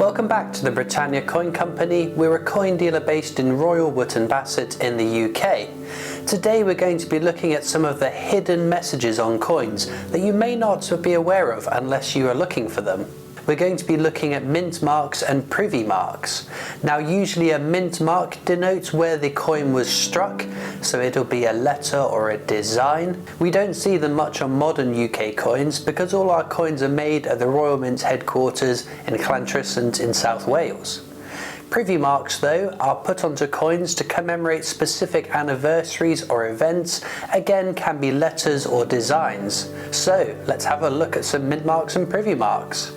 Welcome back to the Britannia Coin Company. We're a coin dealer based in Royal Wootton Bassett in the UK. Today we're going to be looking at some of the hidden messages on coins that you may not be aware of unless you are looking for them. We're going to be looking at mint marks and privy marks. Now usually a mint mark denotes where the coin was struck, so it'll be a letter or a design. We don't see them much on modern UK coins because all our coins are made at the Royal Mint headquarters in Llantrisant in South Wales. Privy marks though are put onto coins to commemorate specific anniversaries or events, again can be letters or designs. So let's have a look at some mint marks and privy marks.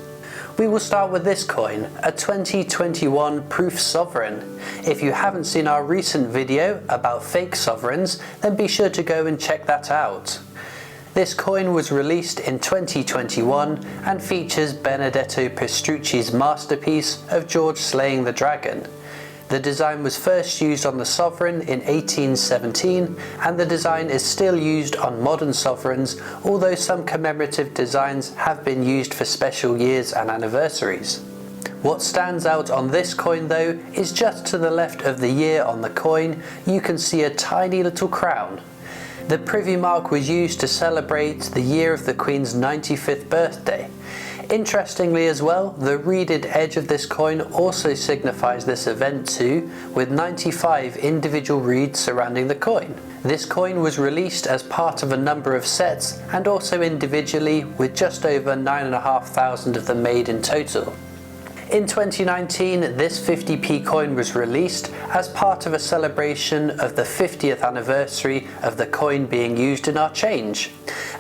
We will start with this coin, a 2021 proof sovereign. If you haven't seen our recent video about fake sovereigns, then be sure to go and check that out. This coin was released in 2021 and features Benedetto Pestrucci's masterpiece of George slaying the dragon. The design was first used on the sovereign in 1817 and the design is still used on modern sovereigns, although some commemorative designs have been used for special years and anniversaries. What stands out on this coin though is just to the left of the year on the coin you can see a tiny little crown. The privy mark was used to celebrate the year of the Queen's 95th birthday. Interestingly as well, the reeded edge of this coin also signifies this event too, with 95 individual reeds surrounding the coin. This coin was released as part of a number of sets and also individually, with just over 9,500 of them made in total. In 2019, this 50p coin was released as part of a celebration of the 50th anniversary of the coin being used in our change.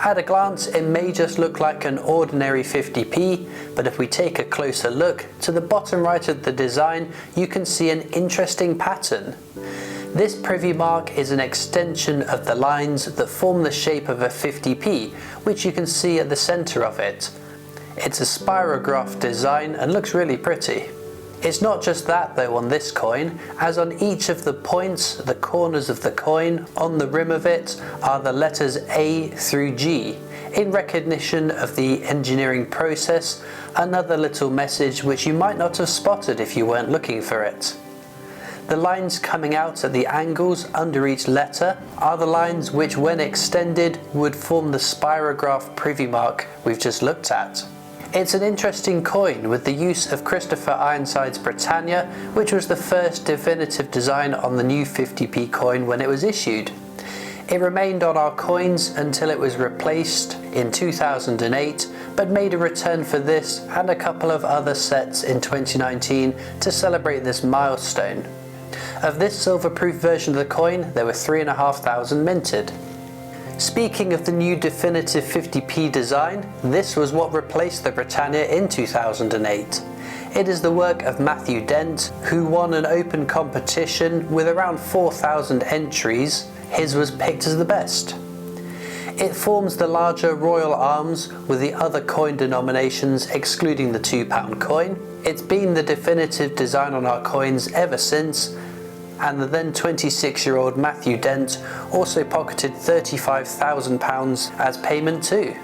At a glance, it may just look like an ordinary 50p, but if we take a closer look, to the bottom right of the design, you can see an interesting pattern. This privy mark is an extension of the lines that form the shape of a 50p, which you can see at the centre of it. It's a spirograph design and looks really pretty. It's not just that though on this coin, as on each of the points, the corners of the coin, on the rim of it are the letters A through G, in recognition of the engineering process, another little message which you might not have spotted if you weren't looking for it. The lines coming out at the angles under each letter are the lines which when extended would form the spirograph privy mark we've just looked at. It's an interesting coin with the use of Christopher Ironside's Britannia, which was the first definitive design on the new 50p coin when it was issued. It remained on our coins until it was replaced in 2008, but made a return for this and a couple of other sets in 2019 to celebrate this milestone. Of this silver-proof version of the coin, there were 3,500 minted. Speaking of the new definitive 50p design, this was what replaced the Britannia in 2008. It is the work of Matthew Dent, who won an open competition with around 4,000 entries. His was picked as the best. It forms the larger royal arms with the other coin denominations excluding the £2 coin. It's been the definitive design on our coins ever since, and the then 26-year-old Matthew Dent also pocketed £35,000 as payment too.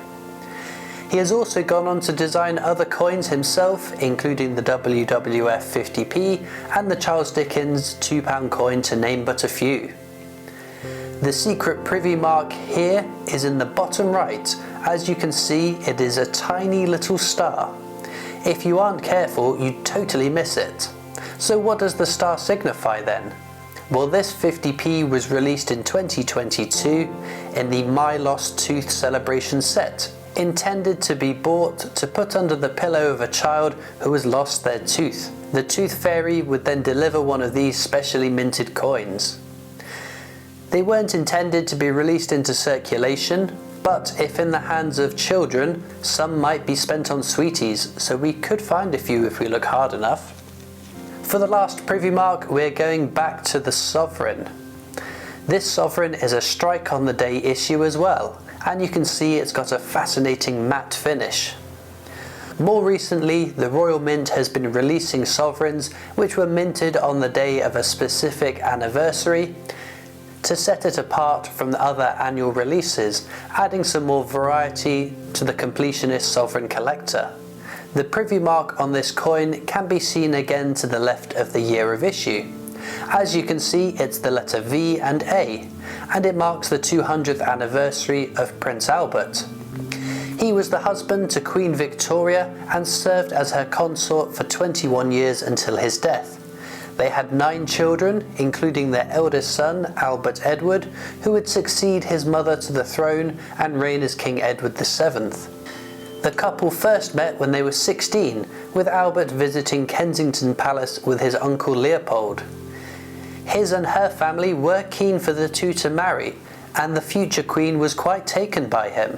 He has also gone on to design other coins himself, including the WWF 50p and the Charles Dickens £2 coin, to name but a few. The secret privy mark here is in the bottom right. As you can see, it is a tiny little star. If you aren't careful, you'd totally miss it. So what does the star signify then? Well, this 50p was released in 2022 in the My Lost Tooth celebration set, intended to be bought to put under the pillow of a child who has lost their tooth. The tooth fairy would then deliver one of these specially minted coins. They weren't intended to be released into circulation, but if in the hands of children, some might be spent on sweeties, so we could find a few if we look hard enough. For the last privy mark, we're going back to the sovereign. This sovereign is a strike on the day issue as well, and you can see it's got a fascinating matte finish. More recently, the Royal Mint has been releasing sovereigns which were minted on the day of a specific anniversary to set it apart from the other annual releases, adding some more variety to the completionist sovereign collector. The Privy mark on this coin can be seen again to the left of the year of issue. As you can see, it's the letter V and A, and it marks the 200th anniversary of Prince Albert. He was the husband to Queen Victoria and served as her consort for 21 years until his death. They had 9 children, including their eldest son, Albert Edward, who would succeed his mother to the throne and reign as King Edward VII. The couple first met when they were 16, with Albert visiting Kensington Palace with his uncle Leopold. His and her family were keen for the two to marry, and the future queen was quite taken by him.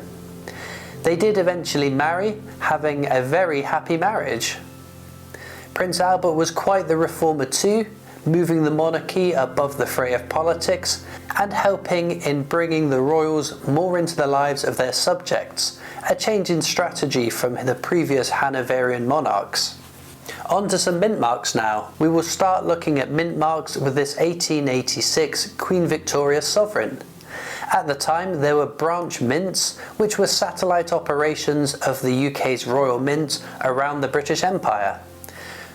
They did eventually marry, having a very happy marriage. Prince Albert was quite the reformer too, moving the monarchy above the fray of politics and helping in bringing the royals more into the lives of their subjects, a change in strategy from the previous Hanoverian monarchs. On to some mint marks now. We will start looking at mint marks with this 1886 Queen Victoria sovereign. At the time there were branch mints, which were satellite operations of the UK's Royal Mint around the British Empire.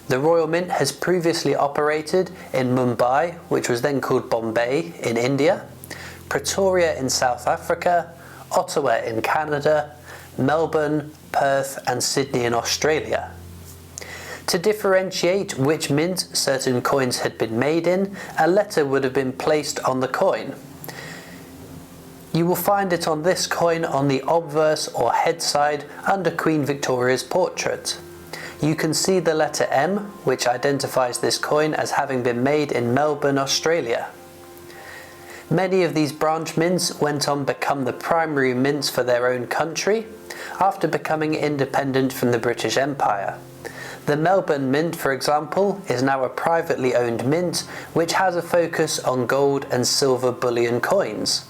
The Royal Mint has previously operated in Mumbai, which was then called Bombay, in India, Pretoria in South Africa, Ottawa in Canada, Melbourne, Perth and Sydney in Australia. To differentiate which mint certain coins had been made in, a letter would have been placed on the coin. You will find it on this coin on the obverse or head side under Queen Victoria's portrait. You can see the letter M, which identifies this coin as having been made in Melbourne, Australia. Many of these branch mints went on to become the primary mints for their own country, after becoming independent from the British Empire. The Melbourne Mint, for example, is now a privately owned mint, which has a focus on gold and silver bullion coins.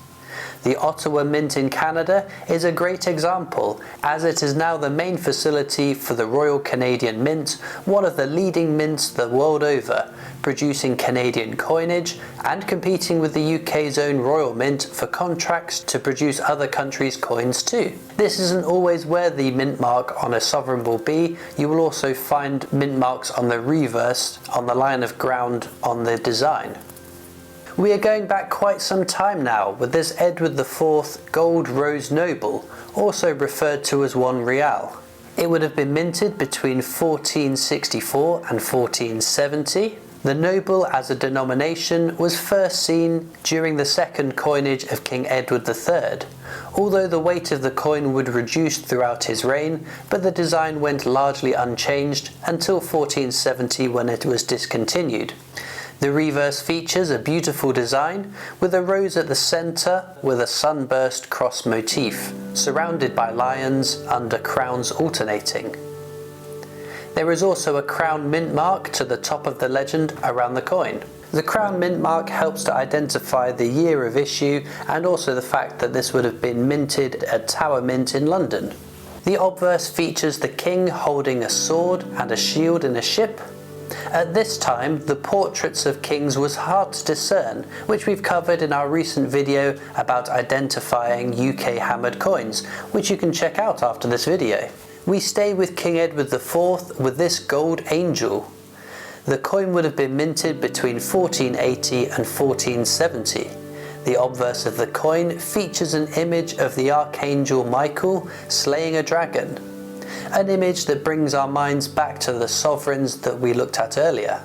The Ottawa Mint in Canada is a great example, as it is now the main facility for the Royal Canadian Mint, one of the leading mints the world over, producing Canadian coinage and competing with the UK's own Royal Mint for contracts to produce other countries' coins too. This isn't always where the mint mark on a sovereign will be. You will also find mint marks on the reverse, on the line of ground on the design. We are going back quite some time now with this Edward IV Gold Rose Noble, also referred to as 1 Real. It would have been minted between 1464 and 1470. The noble as a denomination was first seen during the second coinage of King Edward III, although the weight of the coin would reduce throughout his reign, but the design went largely unchanged until 1470 when it was discontinued. The reverse features a beautiful design with a rose at the centre with a sunburst cross motif, surrounded by lions under crowns alternating. There is also a crown mint mark to the top of the legend around the coin. The crown mint mark helps to identify the year of issue and also the fact that this would have been minted at Tower Mint in London. The obverse features the king holding a sword and a shield in a ship. At this time, the portraits of kings was hard to discern, which we've covered in our recent video about identifying UK hammered coins, which you can check out after this video. We stay with King Edward IV with this gold angel. The coin would have been minted between 1480 and 1470. The obverse of the coin features an image of the Archangel Michael slaying a dragon. An image that brings our minds back to the sovereigns that we looked at earlier.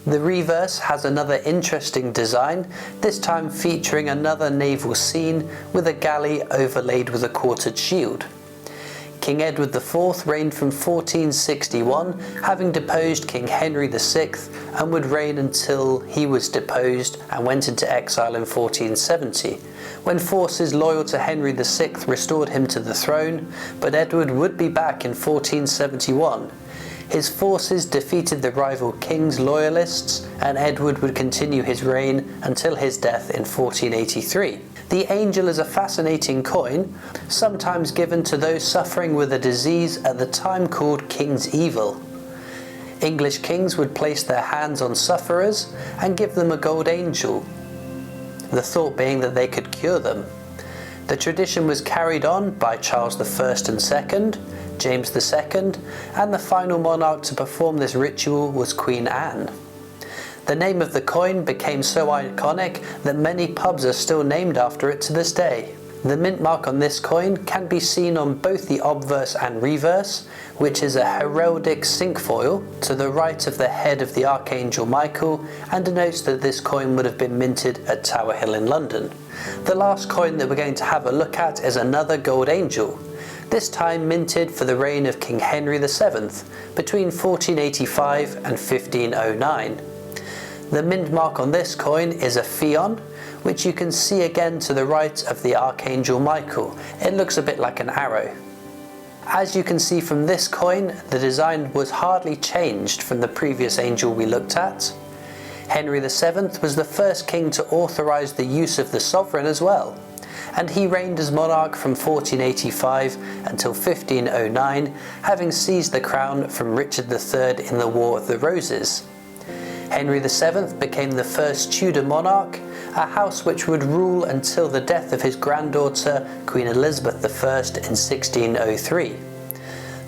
The reverse has another interesting design, this time featuring another naval scene with a galley overlaid with a quartered shield. King Edward IV reigned from 1461, having deposed King Henry VI, and would reign until he was deposed and went into exile in 1470, when forces loyal to Henry VI restored him to the throne, but Edward would be back in 1471. His forces defeated the rival king's loyalists, and Edward would continue his reign until his death in 1483. The angel is a fascinating coin, sometimes given to those suffering with a disease at the time called King's Evil. English kings would place their hands on sufferers and give them a gold angel, the thought being that they could cure them. The tradition was carried on by Charles I and II, James II, and the final monarch to perform this ritual was Queen Anne. The name of the coin became so iconic that many pubs are still named after it to this day. The mint mark on this coin can be seen on both the obverse and reverse, which is a heraldic cinquefoil to the right of the head of the Archangel Michael, and denotes that this coin would have been minted at Tower Hill in London. The last coin that we're going to have a look at is another gold angel, this time minted for the reign of King Henry VII between 1485 and 1509. The mint mark on this coin is a phaeon, which you can see again to the right of the Archangel Michael. It looks a bit like an arrow. As you can see from this coin, the design was hardly changed from the previous angel we looked at. Henry VII was the first king to authorise the use of the sovereign as well, and he reigned as monarch from 1485 until 1509, having seized the crown from Richard III in the War of the Roses. Henry VII became the first Tudor monarch, a house which would rule until the death of his granddaughter, Queen Elizabeth I in 1603.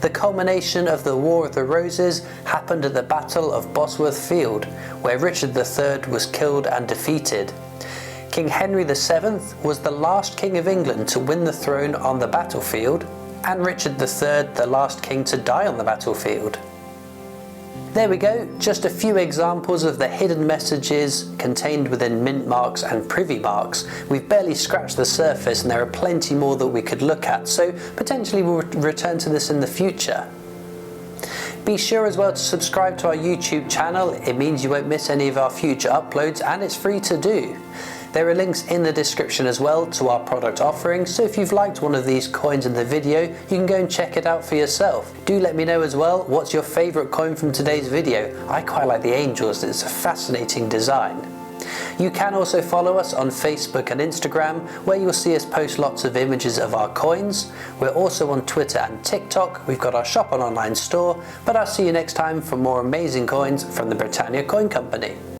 The culmination of the War of the Roses happened at the Battle of Bosworth Field, where Richard III was killed and defeated. King Henry VII was the last king of England to win the throne on the battlefield, and Richard III the last king to die on the battlefield. There we go, just a few examples of the hidden messages contained within mint marks and privy marks. We've barely scratched the surface and there are plenty more that we could look at, so potentially we'll return to this in the future. Be sure as well to subscribe to our YouTube channel. It means you won't miss any of our future uploads, and it's free to do. There are links in the description as well to our product offering, so if you've liked one of these coins in the video, you can go and check it out for yourself. Do let me know as well, what's your favourite coin from today's video? I quite like the angels, it's a fascinating design. You can also follow us on Facebook and Instagram, where you'll see us post lots of images of our coins. We're also on Twitter and TikTok. We've got our shop and online store, but I'll see you next time for more amazing coins from the Britannia Coin Company.